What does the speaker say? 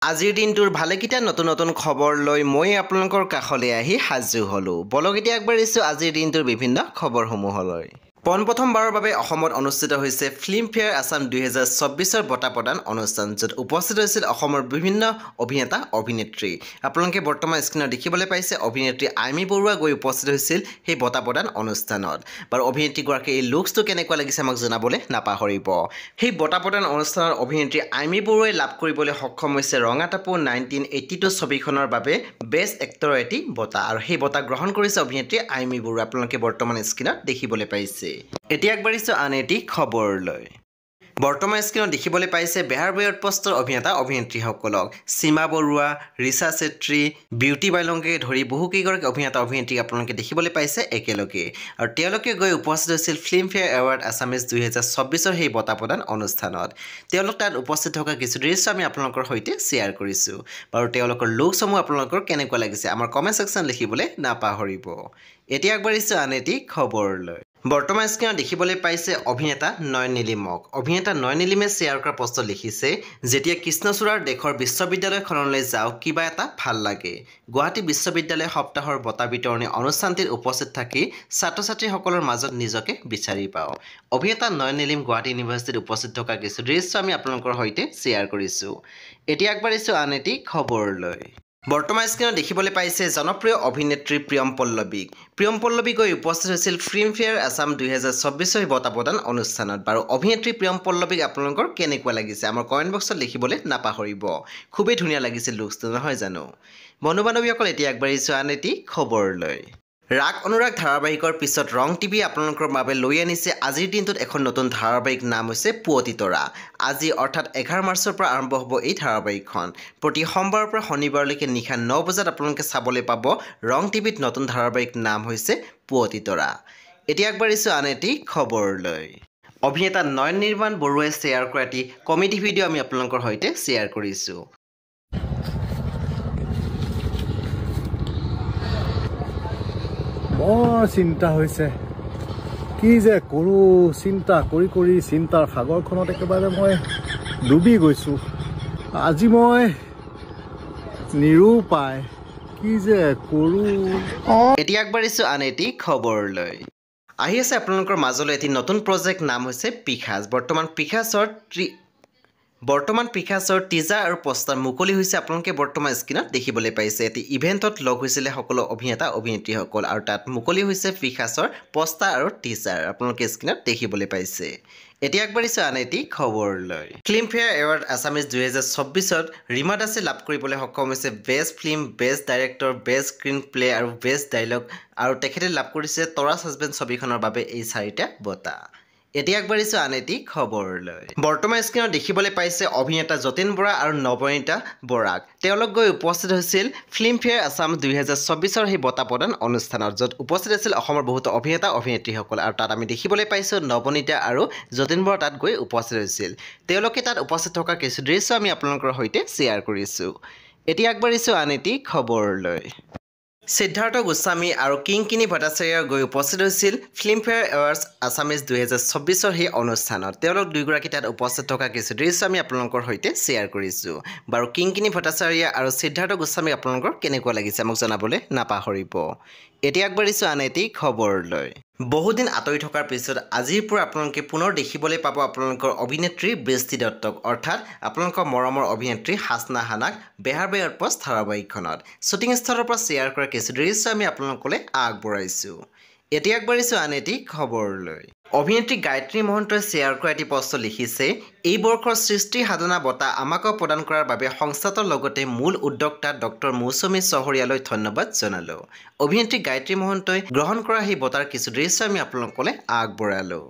আজিৰ দিনটোৰ ভালেকেইটা নতুন নতুন খবৰ লৈ মই আপোনালোকৰ কাষলৈ আহি সাজু হ'লোঁ। বলক এতিয়া আগবাঢ়িছোঁ আজিৰ দিনটোৰ বিভিন্ন খবৰসমূহলৈ। পোনপ্ৰথমবাৰৰ বাবে অসমত অনুষ্ঠিত হৈছে ফিল্মফেয়াৰ আছাম 2024 বঁটা প্ৰদান অনুষ্ঠান, য'ত উপস্থিত হৈছিল অসমৰ বিভিন্ন অভিনেতা অভিনেত্ৰী। আপোনালোকে বৰ্তমান স্ক্ৰীণত দেখিবলৈ পাইছে অভিনেত্ৰী আইমী বৰুৱা গৈ উপস্থিত হৈছিল সেই বঁটা প্ৰদান অনুষ্ঠানত। বাৰু অভিনেত্ৰীগৰাকীৰ এই লুকছটো কেনেকুৱা লাগিছে আমাক জনাবলৈ নাপাহৰিব। সেই বঁটা প্ৰদান অনুষ্ঠানত অভিনেত্ৰী আইমী বৰুৱাই লাভ কৰিবলৈ সক্ষম হৈছে ৰঙা টাপু 1982 ছবিখনৰ বাবে বেষ্ট এক্টৰৰ এটি বঁটা, আৰু সেই বঁটা গ্ৰহণ কৰিছে অভিনেত্ৰী আইমী বৰুৱা। আপোনালোকে বৰ্তমান স্ক্ৰীণত দেখিবলৈ পাইছে। এতিয়া আগবাঢ়িছোঁ আন এটি খবৰলৈ। বৰ্তমান স্ক্ৰীণত দেখিবলৈ পাইছে বেহাৰ বয়ত পষ্টৰ অভিনেতা অভিনেত্ৰীসকলক। সীমা বৰুৱা, ৰিচা চেত্ৰী, বিউটি বাইলংকে ধৰি বহুকেইগৰাকী অভিনেতা অভিনেত্ৰীক আপোনালোকে দেখিবলৈ পাইছে একেলগে, আৰু তেওঁলোকে গৈ উপস্থিত হৈছিল ফিল্মফেয়াৰ এৱাৰ্ড আছামিজ 2024 সেই বঁটা প্ৰদান অনুষ্ঠানত। তেওঁলোক তাত উপস্থিত থকা কিছু দৃশ্য আমি আপোনালোকৰ সৈতে শ্বেয়াৰ কৰিছোঁ। বাৰু তেওঁলোকৰ লুকছসমূহ আপোনালোকৰ কেনেকুৱা লাগিছে আমাৰ কমেণ্ট ছেকশ্যন লিখিবলৈ নাপাহৰিব। এতিয়া আগবাঢ়িছোঁ আন এটি খবৰলৈ। বৰ্তমান স্ক্ৰীণত দেখিবলৈ পাইছে অভিনেতা নয়ন নীলিমক। অভিনেতা নয়ন নীলিমে শ্বেয়াৰ কৰা পষ্টত লিখিছে, যেতিয়া কৃষ্ণচূড়াৰ দেশৰ বিশ্ববিদ্যালয়খনলৈ যাওঁ কিবা এটা ভাল লাগে। গুৱাহাটী বিশ্ববিদ্যালয় সপ্তাহৰ বঁটা বিতৰণী অনুষ্ঠানটিত উপস্থিত থাকি ছাত্ৰ ছাত্ৰীসকলৰ মাজত নিজকে বিচাৰি পাওঁ। অভিনেতা নয়ন নীলিম গুৱাহাটী ইউনিভাৰ্চিটিত উপস্থিত থকা কিছু দৃশ্য আমি আপোনালোকৰ সৈতে শ্বেয়াৰ কৰিছোঁ। এতিয়া আগবাঢ়িছোঁ আন এটি খবৰলৈ। বৰ্তমান স্ক্ৰীণত দেখিবলৈ পাইছে জনপ্ৰিয় অভিনেত্ৰী প্ৰিয়ম পল্লৱীক। প্ৰিয়ম পল্লৱী গৈ উপস্থিত হৈছিল ফিল্মফেয়াৰ আছাম 2024 বঁটা প্ৰদান অনুষ্ঠানত। বাৰু অভিনেত্ৰী প্ৰিয়ম পল্লৱীক আপোনালোকৰ কেনেকুৱা লাগিছে আমাৰ কমেণ্ট বক্সত লিখিবলৈ নাপাহৰিব। খুবেই ধুনীয়া লাগিছিল লুকছটো, নহয় জানো? বন্ধু বান্ধৱীসকল এতিয়া আগবাঢ়িছোঁ আন এটি খবৰলৈ। ৰাগ অনুৰাগ ধাৰাবাহিকৰ পিছত ৰং টিভি আপোনালোকৰ বাবে লৈ আনিছে আজিৰ দিনটোত এখন নতুন ধাৰাবাহিক, নাম হৈছে পুৱতি তৰা। আজি অৰ্থাৎ 11 মাৰ্চৰ পৰা আৰম্ভ হ'ব এই ধাৰাবাহিকখন। প্ৰতি সোমবাৰৰ পৰা শনিবাৰলৈকে নিশা 9 বজাত আপোনালোকে চাবলৈ পাব ৰং টিভিত নতুন ধাৰাবাহিক, নাম হৈছে পুৱতি তৰা। এতিয়া আগবাঢ়িছোঁ আন এটি খবৰলৈ। অভিনেতা নয়ন নিৰ্বাণ বৰুৱাই শ্বেয়াৰ কৰা এটি কমেডি ভিডিঅ' আমি আপোনালোকৰ সৈতে শ্বেয়াৰ কৰিছোঁ। বৰ চিন্তা হৈছে, কি যে কৰোঁ, চিন্তা কৰি কৰি চিন্তাৰ সাগৰখনত একেবাৰে মই ডুবি গৈছোঁ। আজি মই নিৰুপায়, কি যে কৰোঁ। এতিয়া আগবাঢ়িছোঁ আন এটি খবৰলৈ। আহি আছে আপোনালোকৰ মাজলৈ এটি নতুন প্ৰজেক্ট, নাম হৈছে পিশাচ। বৰ্তমান পিশাচৰ টিজাৰ আৰু পোষ্টাৰ মুকলি হৈছে। আপোনালোকে বৰ্তমান স্ক্ৰীণত দেখিবলৈ পাইছে। এটি ইভেণ্টত লগ হৈছিলে সকলো অভিনেতা অভিনেত্ৰীসকল, আৰু তাত মুকলি হৈছে পিশাচৰ পোষ্টাৰ আৰু টিজাৰ। আপোনালোকে স্ক্ৰীণত দেখিবলৈ পাইছে। এতিয়া আগবাঢ়িছোঁ আন এটি খবৰলৈ। ফিল্মফেয়াৰ এৱাৰ্ড আছামিজ 2024 ৰীমা দাসে লাভ কৰিবলৈ সক্ষম হৈছে best film, best director, best screen play আৰু বেষ্ট ডাইলগ, আৰু তেখেতে লাভ কৰিছে তৰা ছাছপেন্স ছবিখনৰ বাবে এই 4টা বঁটা। এতিয়া আগবাঢ়িছোঁ আন এটি খবৰলৈ। বৰ্তমান স্ক্ৰীণত দেখিবলৈ পাইছে অভিনেতা যতীন বৰা আৰু নৱনীতা বৰাক। তেওঁলোক গৈ উপস্থিত হৈছিল ফিল্মফেয়াৰ আছাম 2024 সেই বঁটা প্ৰদান অনুষ্ঠানত, য'ত উপস্থিত আছিল অসমৰ বহুতো অভিনেতা অভিনেত্ৰীসকল, আৰু তাত আমি দেখিবলৈ পাইছোঁ নৱনীতা আৰু যতীন বৰা তাত গৈ উপস্থিত হৈছিল। তেওঁলোকে তাত উপস্থিত থকা কিছু দৃশ্য আমি আপোনালোকৰ সৈতে শ্বেয়াৰ কৰিছোঁ। এতিয়া আগবাঢ়িছোঁ আন এটি খবৰলৈ। সিদ্ধাৰ্থ গোস্বামী আৰু কিংকিনী ভট্টাচাৰ্য গৈ উপস্থিত হৈছিল ফিল্মফেয়াৰ এৱাৰ্ডছ আছামিজ 2024 সেই অনুষ্ঠানত। তেওঁলোক দুয়োগৰাকী তাত উপস্থিত থকা কিছু দৃশ্য আমি আপোনালোকৰ সৈতে শ্বেয়াৰ কৰিছোঁ। বাৰু কিংকিনী ভট্টাচাৰ্য আৰু সিদ্ধাৰ্থ গোস্বামী আপোনালোকৰ কেনেকুৱা লাগিছে আমাক জনাবলৈ নাপাহৰিব। এতিয়া আগবাঢ়িছোঁ আন এটি খবৰলৈ। বহুদিন আঁতৰি থকাৰ পিছত আজিৰ পৰা আপোনালোকে পুনৰ দেখিবলৈ পাব আপোনালোকৰ অভিনেত্ৰী বৃষ্টি দত্তক, অৰ্থাৎ আপোনালোকৰ মৰমৰ অভিনেত্ৰী হাছনা হানাক বেহাৰ বয়ত পষ্ট ধাৰাবাহিকখনত। শ্বুটিং স্থলৰ পৰা শ্বেয়াৰ কৰা কিছু দৃশ্য আমি আপোনালোকলৈ আগবঢ়াইছোঁ। এতিয়া আগবাঢ়িছোঁ আন এটি খবৰলৈ। অভিনেত্ৰী গায়ত্ৰী মহন্তই শ্বেয়াৰ কৰা এটি পষ্টত লিখিছে, এই বৰ্ষৰ সৃষ্টি সাধনা বঁটা আমাক প্ৰদান কৰাৰ বাবে সংস্থাটোৰ লগতে মূল উদ্যোক্তা ডক্টৰ মৌচুমী চহৰীয়ালৈ ধন্যবাদ জনালোঁ। অভিনেত্ৰী গায়ত্ৰী মহন্তই গ্ৰহণ কৰা সেই বঁটাৰ কিছু দৃশ্য আমি আপোনালোকলৈ আগবঢ়ালোঁ।